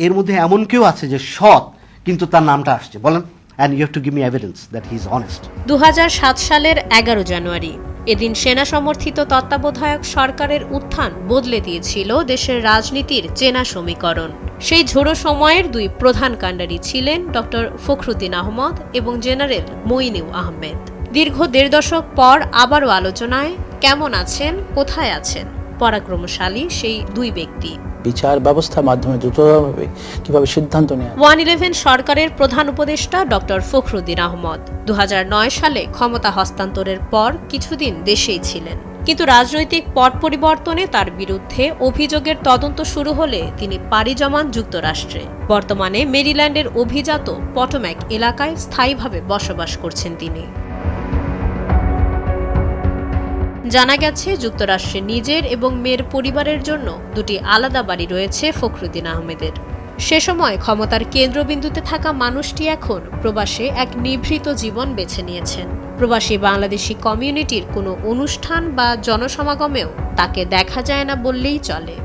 এর মধ্যে এমন কেউ আছে যে সৎ কিন্তু তার নামটা আসছে? বলেন, and you have to give me evidence that he is honest. 2007 সালের 11 জানুয়ারি এদিন সেনা সমর্থিত তত্ত্বাবধায়ক সরকারের উত্থান বদলে দিয়েছিল দেশের রাজনীতির চেনা সমীকরণ। সেই ঝোড়ো সময়ের দুই প্রধান কাণ্ডারি ছিলেন ডক্টর ফখরুদ্দিন আহমদ এবং জেনারেল মইনুল আহমেদ। দীর্ঘ 1.5 দশক পর আবারও আলোচনায় কেমন আছেন, কোথায় আছেন পরাক্রমশালী সেই দুই ব্যক্তি? বিচার ব্যবস্থার মাধ্যমে দ্রুতভাবে কিভাবে সিদ্ধান্ত নেওয়া। 111 সরকারের প্রধান উপদেষ্টা ডক্টর ফখরুদ্দিন আহমদ 2009 সালে ক্ষমতা হস্তান্তরের পর কিছুদিন দেশেই ছিলেন, কিন্তু রাজনৈতিক পট পরিবর্তনে তার বিরুদ্ধে অভিযোগের তদন্ত শুরু হলে তিনি পাড়ি জমান যুক্তরাষ্ট্রে। বর্তমানে মেরিল্যান্ডের অভিজাত পটোম্যাক এলাকায় স্থায়ীভাবে বসবাস করছেন তিনি। জানা গেছে যুক্তরাষ্ট্রে নিজের এবং মেয়ের পরিবারের জন্য দুটি আলাদা বাড়ি রয়েছে ফখরুদ্দিন আহমেদের। সে সময় ক্ষমতার কেন্দ্রবিন্দুতে থাকা মানুষটি এখন প্রবাসে এক নিভৃত জীবন বেছে নিয়েছেন। প্রবাসী বাংলাদেশি কমিউনিটির কোনো অনুষ্ঠান বা জনসমাগমেও তাকে দেখা যায় না বললেই চলে।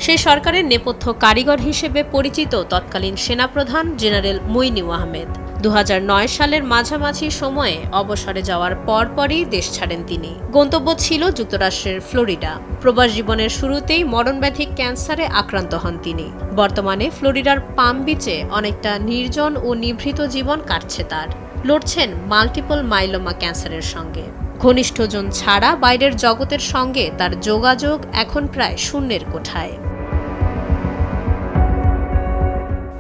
সেই সরকারের নেপথ্য কারিগর হিসেবে পরিচিত তৎকালীন সেনাপ্রধান জেনারেল মইনুল আহমেদ 2009 সালের মাঝামাঝি সময়ে অবসরে যাওয়ার পরপরই দেশ ছাড়েন তিনি। গন্তব্য ছিল যুক্তরাষ্ট্রের ফ্লোরিডা। প্রবাস জীবনের শুরুতেই মরণব্যাধি ক্যান্সারে আক্রান্ত হন তিনি। বর্তমানে ফ্লোরিডার পাম বিচে অনেকটা নির্জন ও নিভৃত জীবন কাটছে তার। লড়ছেন মাল্টিপল মাইলোমা ক্যান্সারের সঙ্গে। ঘনিষ্ঠজন ছাড়া বাইরের জগতের সঙ্গে তার যোগাযোগ এখন প্রায় শূন্যের কোঠায়।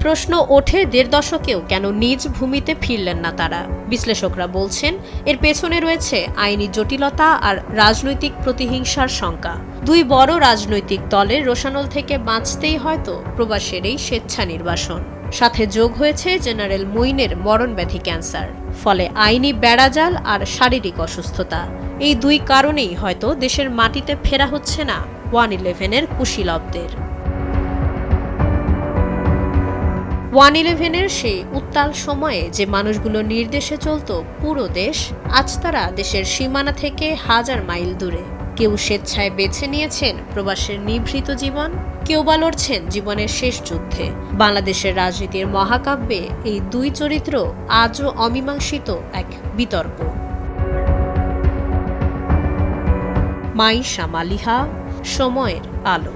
প্রশ্ন ওঠে 1.5 দশকেও কেন নিজ ভূমিতে ফিরলেন না তারা। বিশ্লেষকরা বলছেন এর পেছনে রয়েছে আইনি জটিলতা আর রাজনৈতিক প্রতিহিংসার শঙ্কা। দুই বড় রাজনৈতিক দলের রোষানল থেকে বাঁচতেই হয়তো প্রবাসের এই স্বেচ্ছা নির্বাসন। সাথে যোগ হয়েছে জেনারেল মইনের মরণব্যাধি ক্যান্সার। ফলে আইনি বেড়াজাল আর শারীরিক অসুস্থতা, এই দুই কারণেই হয়তো দেশের মাটিতে ফেরা হচ্ছে না 111-এর কুশীলবদের। 111-এর সেই উত্তাল সময়ে যে মানুষগুলো নির্দেশে চলত পুরো দেশ, আজ তারা দেশের সীমানা থেকে হাজার মাইল দূরে। কেউ স্বেচ্ছায় বেছে নিয়েছেন প্রবাসের নিভৃত জীবন, কেউ বা লড়ছেন জীবনের শেষ যুদ্ধে। বাংলাদেশের রাজনীতির মহাকাব্যে এই দুই চরিত্র আজও অমীমাংসিত এক বিতর্ক। মাইশা মালিহা, সময়ের আলো।